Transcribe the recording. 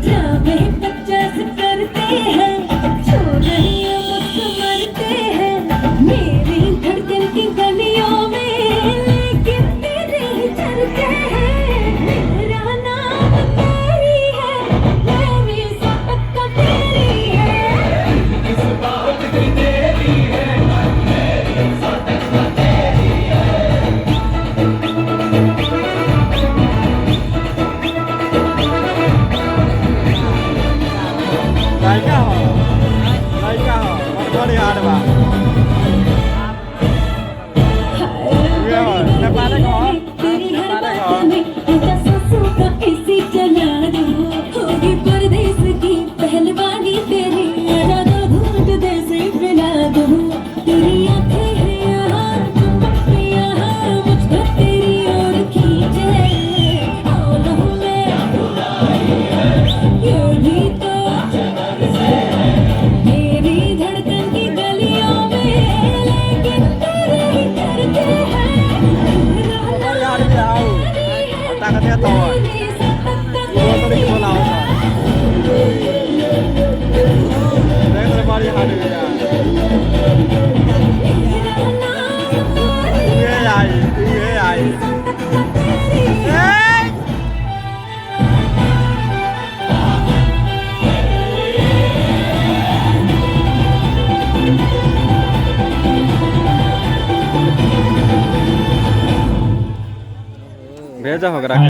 ड्रामे 50 करते हैं, छोरियां मुझको मरते हैं, मेरी धड़कन की गलियों में, लेकिन तेरे ही चलते हैं। मेरा नाम तेरी है, मेरी सबक तेरी है। इस बात की तेरी है, मेरी सबक तेरी Laika ho, có đi ăn được mà. Ghê rồi, Nepal đấy có, Nepal đấy có. इसी चला दो, होगी परदेस की पहलवानी तेरी, आजा तो घूंट दे से पिला दो। तेरी आंखें हैं यहाँ, चुंबक भी यहाँ, मुझको तेरी ओर खींचे। आओ लहू में ये भी तो मेरी धड़कन की गलियों में, लेकिन तेरे ही करते हैं। Có đi ăn đi đâu? Ta có theo tôi. Tôi có đi mua lẩu rồi. Đấy, tôi bao đi ăn được rồi. Ghê vậy, ghê vậy. Ê! भेजा होगा